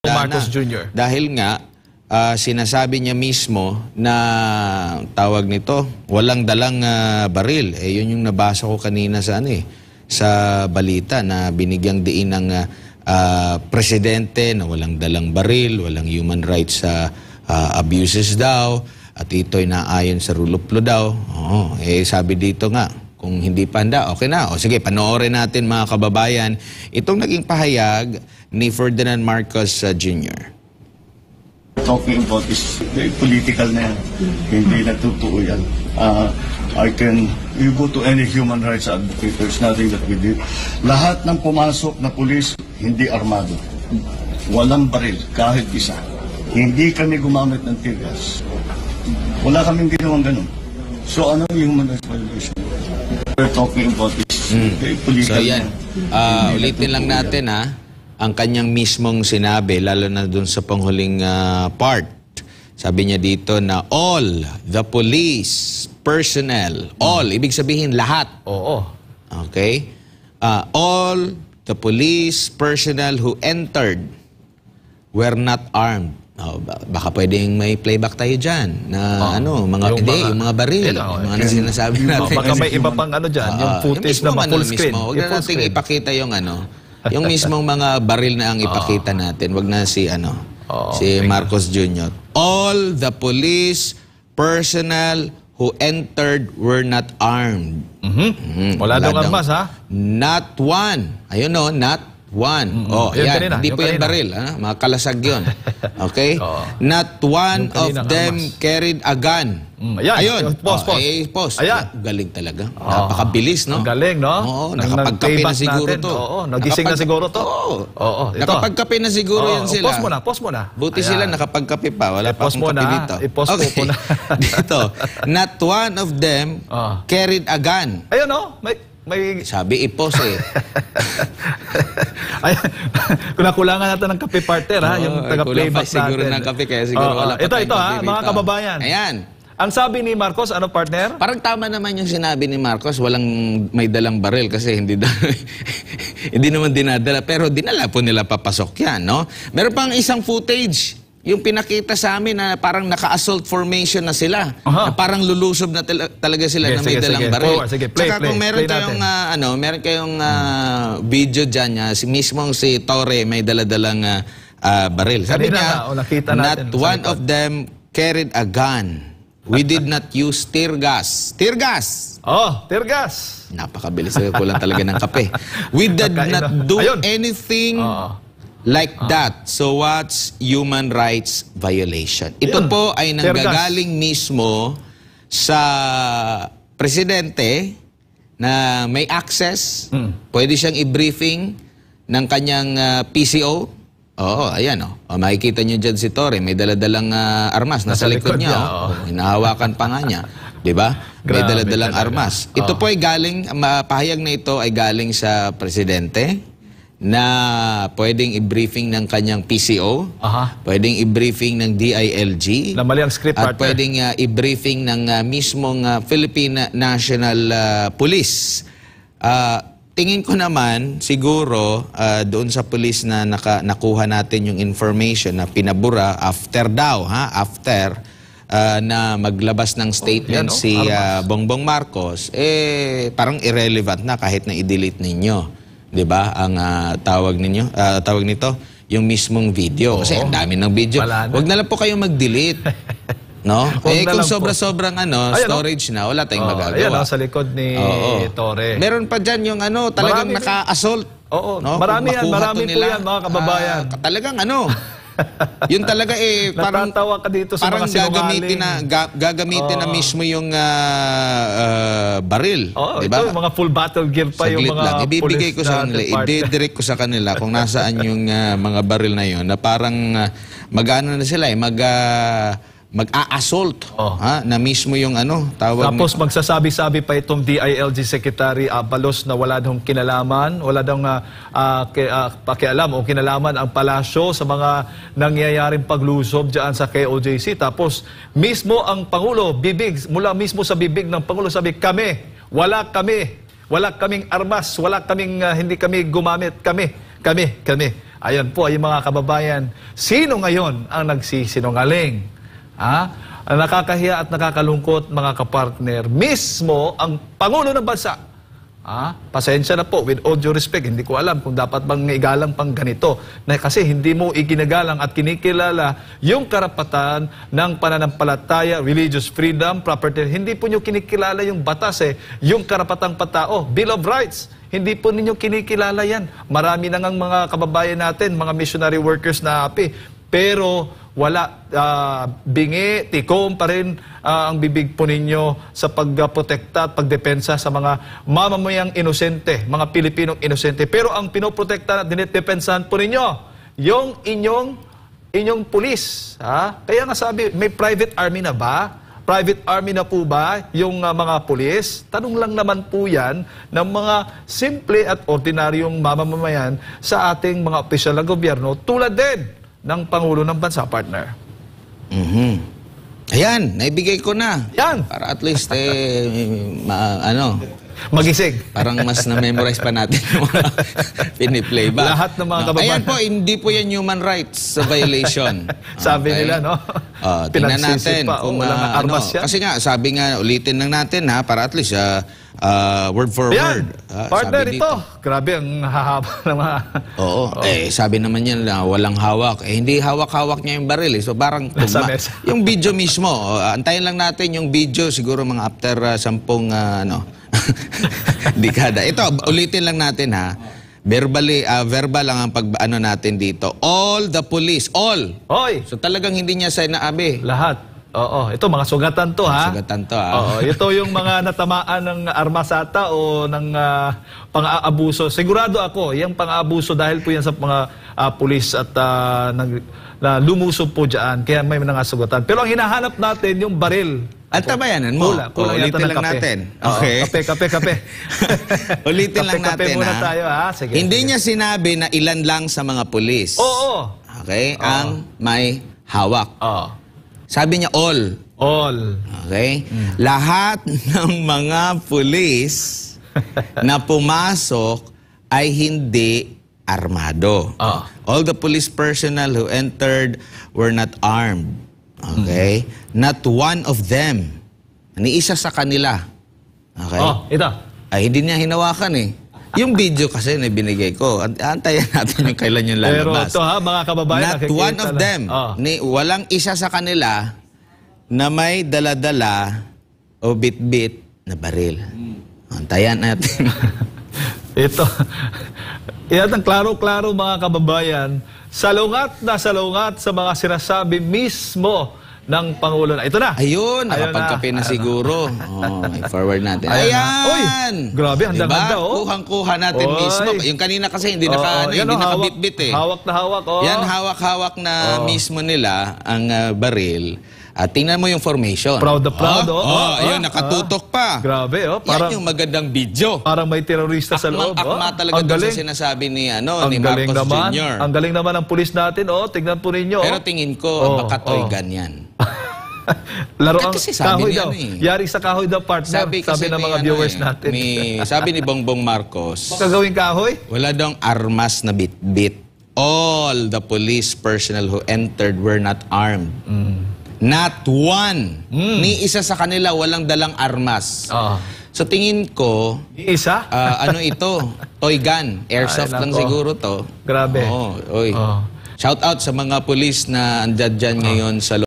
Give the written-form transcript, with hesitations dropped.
Marcos Jr. Dahil nga, sinasabi niya mismo na tawag nito, walang dalang baril. Yun yung nabasa ko kanina sa, sa balita na binigyang diin ng presidente na walang dalang baril, walang human rights abuses daw, at ito'y naayon sa rule of law daw. Sabi dito nga, kung hindi pa handa, okay na. O sige, panoorin natin mga kababayan itong naging pahayag ni Ferdinand Marcos Jr. Talking about is very political na yan. Hindi na totoo yan. You go to any human rights advocate, there's nothing that we did. Lahat ng pumasok na pulis, hindi armado. Walang baril, kahit isa. Hindi kami gumamit ng tear gas. Wala kaming ginawang ganun. So ano yung human rights violation? We're talking about this very political. So yan, ulitin lang natin ang kanyang mismong sinabi, lalo na dun sa panghuling part. Sabi niya dito na all the police personnel, all, ibig sabihin lahat. Oo. Okay? All the police personnel who entered were not armed. Baka pwedeng may playback tayo dyan na yung mga baril, mga sinasabi natin. Baka may iba pang dyan, yung footage na full screen. Huwag na natin ipakita yung yung mismong mga baril na ang ipakita natin. Huwag na si Marcos Jr. All the police personnel who entered were not armed. Wala daw armas, ha? Not one. Ayun not one. Yan. Hindi po yan baril. Mga kalasag yun. Okay? Not one of them carried a gun. Ayun. Pause. Ayan. Galing talaga. Napakabilis, no? Ang galing, no? Oo. Nakapagkape na siguro to. Oo. Nagising na siguro to. Oo. Nakapagkape na siguro yan sila. Pause mo na. Buti sila nakapagkape pa. Wala pa akong kape dito. I-pause mo na. Dito. Not one of them carried a gun. Ayun, no? May... Sabi i-pause Kung nakulangan natin ng kape partner, yung taga-playback natin. Siguro ng kape, kaya siguro wala pa ito, mga kababayan. Ayan. Ang sabi ni Marcos, partner? Parang tama naman yung sinabi ni Marcos, walang may dalang baril kasi hindi naman dinadala. Pero dinala po nila papasok yan, no? Meron pang isang footage. Yung pinakita sa amin na parang naka-assault formation na sila. Na parang lulusob na talaga sila na may dalang baril. Saka kung meron kayong video dyan, mismong si Torre may daladalang baril. Sabi niya, not one of them carried a gun. We did not use tear gas. Tear gas! Tear gas! Napakabilis. Kulang talaga ng kape. We did not do anything like that. So what's human rights violation? Ito po ay nanggagaling mismo sa presidente na may access. Pwede siyang i-briefing ng kanyang PCO. Ayan makikita nyo dyan si Torre. May daladalang armas. Nasa likod niya. Hinahawakan pa nga niya. Diba? May daladalang armas. Ito po ay galing, pahayag na ito ay galing sa presidente na pwedeng i-briefing ng kanyang PCO, pwedeng i-briefing ng DILG, na mali ang script, at pwedeng i-briefing ng mismong Philippine National Police. Tingin ko naman, siguro, doon sa police na nakuha natin yung information na pinabura after na maglabas ng statement si Bongbong Marcos, parang irrelevant na kahit na i-delete ninyo. 'Di ba? Ang tawag nito, yung mismong video. Kasi ang dami ng video. Huwag na lang po kayong mag-delete. No? Kung sobra-sobrang storage na, wala tayong magagawa. Ayan sa likod ni Torre. Meron pa dyan yung talagang naka-assault. Marami po yan, mga kababayan. Talagang yun talaga parang natatawa ka dito sa mga sinungaling. Gagamitin na mismo yung baril. Diba? Ito, mga full battle gear pa yung mga lang. Ibibigay ko sa kanila, i-direct ko sa kanila kung nasaan yung mga baril na yun, na parang mag-ano na sila mag-a-assault na mismo yung tawag. Tapos magsasabi-sabi pa itong DILG Secretary Abalos na wala daw kinalaman, wala daw pakialam o kinalaman ang palasyo sa mga nangyayaring paglusob dyan sa KOJC. Tapos mismo ang Pangulo, mula mismo sa bibig ng Pangulo, sabi, wala kaming armas, hindi kami gumamit, kami. Ayan po ay mga kababayan. Sino ngayon ang nagsisinungaling? Ang nakakahiya at nakakalungkot mga kapartner, mismo ang Pangulo ng Bansa. Pasensya na po, with all due respect, hindi ko alam kung dapat bang igalang pang ganito. Kasi hindi mo iginagalang at kinikilala yung karapatan ng pananampalataya, religious freedom, property. Hindi po nyo kinikilala yung batas yung karapatang patao, Bill of Rights. Hindi po ninyo kinikilala yan. Marami na ngang mga kababayan natin, mga missionary workers na api. Pero wala, bingi, tikom pa rin ang bibig po ninyo sa pagprotekta at pagdepensa sa mga mamamayang inosente, mga Pilipinong inosente. Pero ang pinoprotekta at dinedepensahan po ninyo, yung inyong pulis. Kaya nga sabi, may private army na ba? Private army na po ba yung mga pulis? Tanong lang naman po yan ng mga simple at ordinaryong mamamayan sa ating mga opisyal na gobyerno tulad din ng Pangulo ng Bansa, partner. Ayan, naibigay ko na. Yan. Para at least, Magising. parang mas na-memorize pa natin yung mga piniplay ba? Lahat ng mga kababayan. Ayan po, hindi po yan human rights violation. Sabi nila, no? Tingnan natin Pinagsisip pa, kung walang armas yan. kasi nga, sabi nga, ulitin lang natin para at least word for Ayan, word. partner Sabi ito. dito. Grabe, ang hahaba ng mga... Oo. Sabi naman niya na walang hawak. Hindi hawak-hawak niya yung baril. So parang Nasa mesa. yung video mismo. Antayin lang natin yung video siguro mga after 10 dekada. Ito, ulitin lang natin ha. Verbal lang ang natin dito. All the police, all. Hoy, So talagang hindi niya sinabi. lahat. Oo, ito mga sugatan to, ha? Sugatan to, ha? Oo, ito yung mga natamaan ng armasata o ng pang-aabuso. Sigurado ako, yung pang-aabuso dahil po yan sa mga pulis at na lumusob po dyan. Kaya may nangasugatan. Pero ang hinahanap natin yung baril. At tabayanan mo. Kulang yata Ulitin ng lang kape. natin. Oo, Okay. kape. Ulitin lang Kape natin, muna ha? tayo, ha? Sige. Hindi niya sinabi na ilan lang sa mga pulis. Oo. Okay? Ang may hawak. Oo. Sabi niya all. All. Okay? Lahat ng mga pulis na pumasok ay hindi armado. All the police personnel who entered were not armed. Okay? Not one of them. Ni isa sa kanila. Okay? Ito. Ay, hindi niya hinawakan eh. Yung video kasi na binigay ko, antayin natin yung kailan yung Pero lalabas. ito, ha, mga kababayan. Not nakikita one of lang. them. Walang isa sa kanila na may dala-dala o bit-bit na baril. Antayan natin. Ito. Yan ang klaro-klaro mga kababayan. Salungat sa mga sinasabi mismo ng Pangulo na. Ito na. Ayun, Ayun nakapagkape na siguro. I-forward natin. Ayan na. Ayan! Uy, grabe, handa-handa, oh. Kuhang-kuha natin Oy. mismo. Yung kanina kasi hindi Yan, nakabit-bit eh. Hawak na hawak. Yan, hawak-hawak na mismo nila ang baril. At tingnan mo yung formation. Proud na proud, ayun, nakatutok pa. Grabe, Yan yung magandang video. Parang may terorista sa loob. Akma talaga Ang doon galing. sa sinasabi ni, Ang ni galing Marcos naman. Jr. Ang galing naman ng pulis natin. Tignan po ninyo. Pero tingin ko, baka toy gun yan. Laro ang Kasi sabi kahoy niya daw. ano eh. Yari sa kahoy daw, partner. Sabi ng mga viewers natin. Sabi ni Bongbong Marcos, Kagawing kahoy? wala daw armas na bit-bit. All the police personnel who entered were not armed. Not one. Ni isa sa kanila walang dalang armas. So tingin ko, Isa? ano ito? Toy gun. Airsoft Ay, lang nako. siguro to. Grabe. Shout out sa mga police na andyan dyan ngayon sa